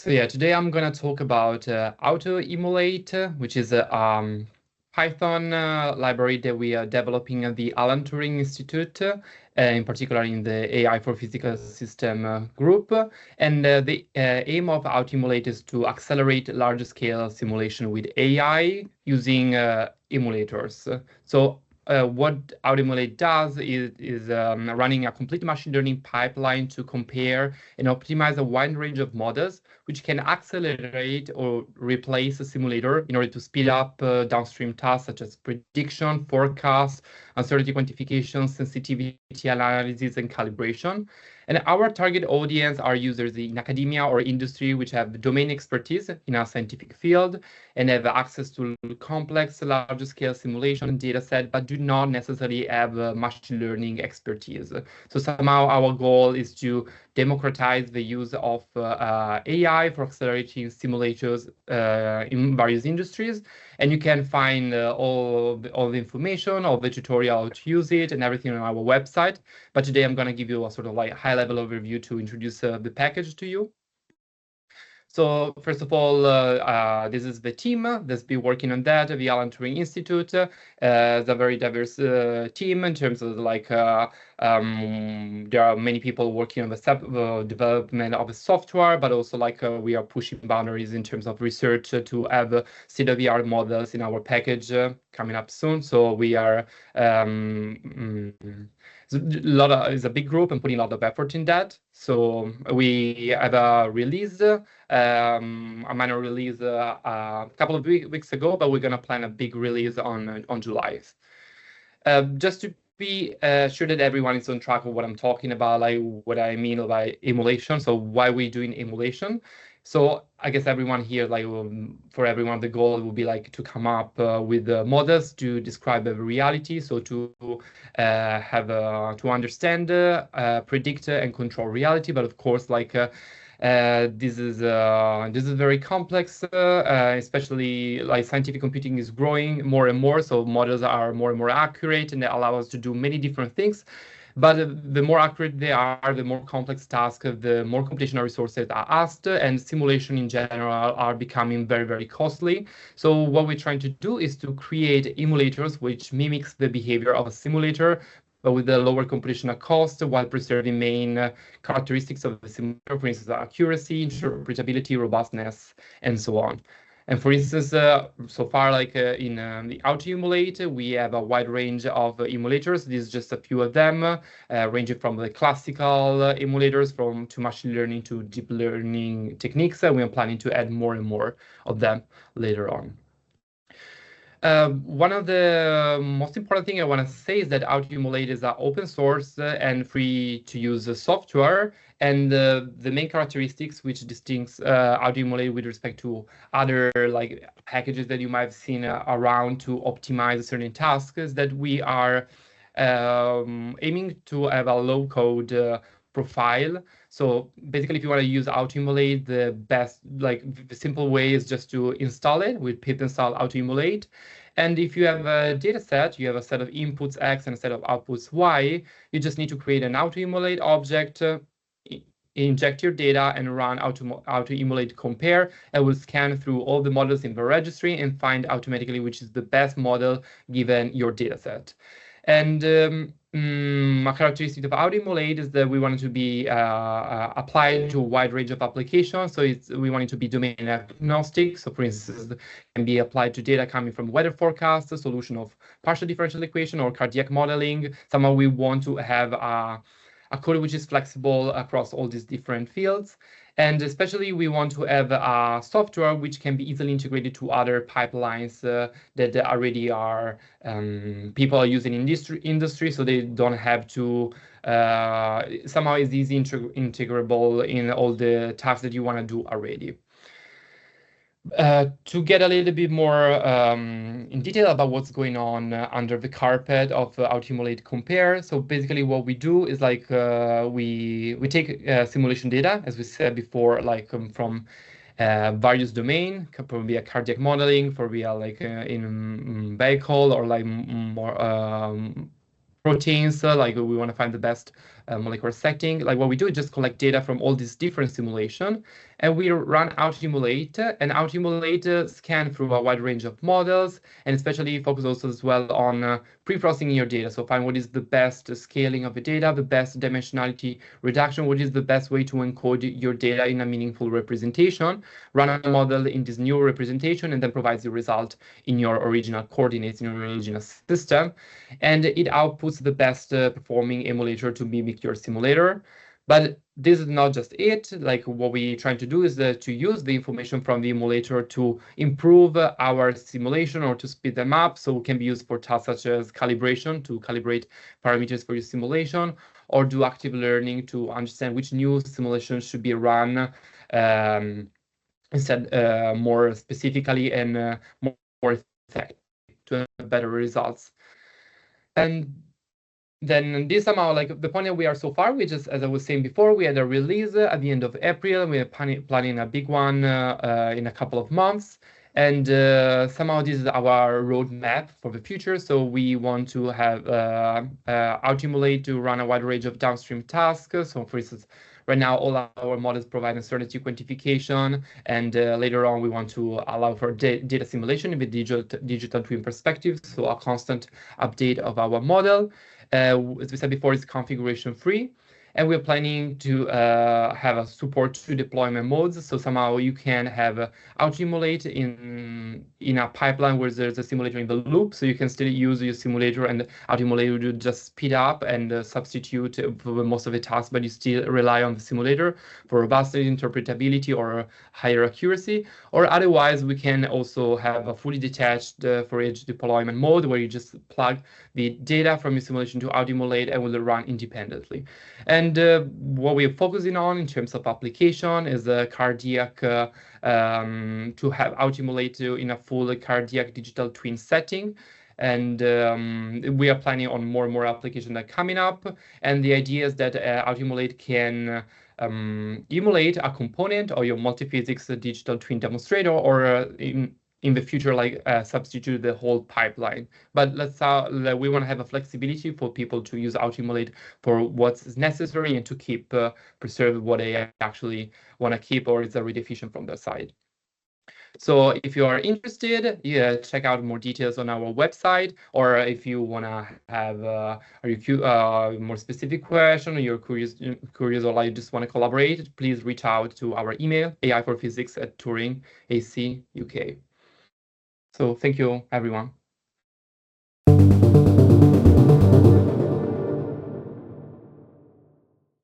So yeah, today I'm gonna talk about AutoEmulate, which is a Python library that we are developing at the Alan Turing Institute, in particular in the AI for Physical System group. And the aim of AutoEmulate is to accelerate large-scale simulation with AI using emulators. So what AutoEmulate does is running a complete machine learning pipeline to compare and optimize a wide range of models, which can accelerate or replace a simulator in order to speed up downstream tasks such as prediction, forecast, uncertainty quantification, sensitivity analysis, and calibration. And our target audience are users in academia or industry which have domain expertise in a scientific field and have access to complex, large-scale simulation data set, but do not necessarily have machine learning expertise. So somehow our goal is to democratize the use of AI for accelerating simulators in various industries. And you can find all the information, all the tutorial to use it and everything on our website. But today I'm going to give you a sort of like high-level overview to introduce the package to you. So first of all, this is the team that's been working on that at the Alan Turing Institute. It's a very diverse team in terms of like there are many people working on the development of the software, but also like we are pushing boundaries in terms of research to have state-of-the-art models in our package coming up soon. So we are it's a big group and putting a lot of effort in that. So we have a release, a minor release a couple of weeks ago, but we're gonna plan a big release on July. Just to be sure that everyone is on track of what I'm talking about, like what I mean by emulation. So why we're doing emulation. So I guess everyone here, like for everyone, the goal will be like to come up with models to describe a reality. So to have to understand, predict, and control reality. But of course, like this is very complex, especially like scientific computing is growing more and more. So models are more and more accurate, and they allow us to do many different things. But the more accurate they are, the more complex tasks, the more computational resources are asked, and simulation in general are becoming very, very costly. So what we're trying to do is to create emulators which mimics the behavior of a simulator, but with a lower computational cost while preserving main characteristics of the simulator, for instance, accuracy, interpretability, robustness, and so on. And for instance, so far, like in the AutoEmulate, we have a wide range of emulators. This is just a few of them, ranging from the classical emulators to machine learning to deep learning techniques. And we are planning to add more and more of them later on. One of the most important things I want to say is that AutoEmulate is an open source and free to use software. And the main characteristics which distinguish AutoEmulate with respect to other like packages that you might have seen around to optimize certain tasks is that we are aiming to have a low code profile. So basically, if you want to use AutoEmulate, the best, like the simple way is just to install it with pip install AutoEmulate. And if you have a data set, you have a set of inputs X and a set of outputs Y, you just need to create an AutoEmulate object, inject your data, and run AutoEmulate compare. And will scan through all the models in the registry and find automatically which is the best model given your data set. And a characteristic of AutoEmulate is that we want it to be applied to a wide range of applications. So we want it to be domain agnostic. So for instance, it can be applied to data coming from weather forecast, a solution of partial differential equation, or cardiac modeling. Somehow we want to have a code which is flexible across all these different fields. And especially we want to have a software which can be easily integrated to other pipelines that already are people are using in industry, so they don't have to somehow it's easy integrable in all the tasks that you want to do already. To get a little bit more in detail about what's going on under the carpet of AutoEmulate compare. So basically what we do is like we take simulation data, as we said before, like from various domain, probably a cardiac modeling, for we are like in vehicle or like more proteins, like we want to find the best molecular setting. Like what we do is just collect data from all these different simulations, and we run AutoEmulate, and AutoEmulate scan through a wide range of models, and especially focus also as well on pre-processing your data. So find what is the best scaling of the data, the best dimensionality reduction, what is the best way to encode your data in a meaningful representation, run a model in this new representation, and then provides the result in your original coordinates, in your original system. And it outputs the best performing emulator to mimic your simulator. But this is not just it. Like what we're trying to do is to use the information from the emulator to improve our simulation or to speed them up. So it can be used for tasks such as calibration, to calibrate parameters for your simulation, or do active learning to understand which new simulation should be run instead more specifically and more effective to have better results. And then this somehow, like the point that we are so far, we just, as I was saying before, we had a release at the end of April. We are planning a big one in a couple of months. And somehow this is our roadmap for the future. So we want to have AutoEmulate to run a wide range of downstream tasks. So for instance, right now, all our models provide uncertainty quantification, and later on, we want to allow for data simulation in the digital twin perspective, so a constant update of our model. As we said before, it's configuration free. And we're planning to have a support to deployment modes. So somehow you can have AutoEmulate in a pipeline where there's a simulator in the loop. So you can still use your simulator, and AutoEmulate will just speed up and substitute for most of the tasks, but you still rely on the simulator for robustness, interpretability, or higher accuracy. Or otherwise, we can also have a fully detached for edge deployment mode where you just plug the data from your simulation to AutoEmulate and will run independently. And what we're focusing on in terms of application is cardiac, to have AutoEmulate in a full cardiac digital twin setting. And we are planning on more and more applications that are coming up. And the idea is that AutoEmulate can emulate a component or your multiphysics digital twin demonstrator, or in the future, like substitute the whole pipeline. But we want to have a flexibility for people to use AutoEmulate for what's necessary and to keep preserve what they actually want to keep, or is already efficient from their side. So if you are interested, check out more details on our website, or if you want to have more specific question, or you're curious or like just want to collaborate, please reach out to our email, AI4Physics@Turing AC UK. So thank you, everyone.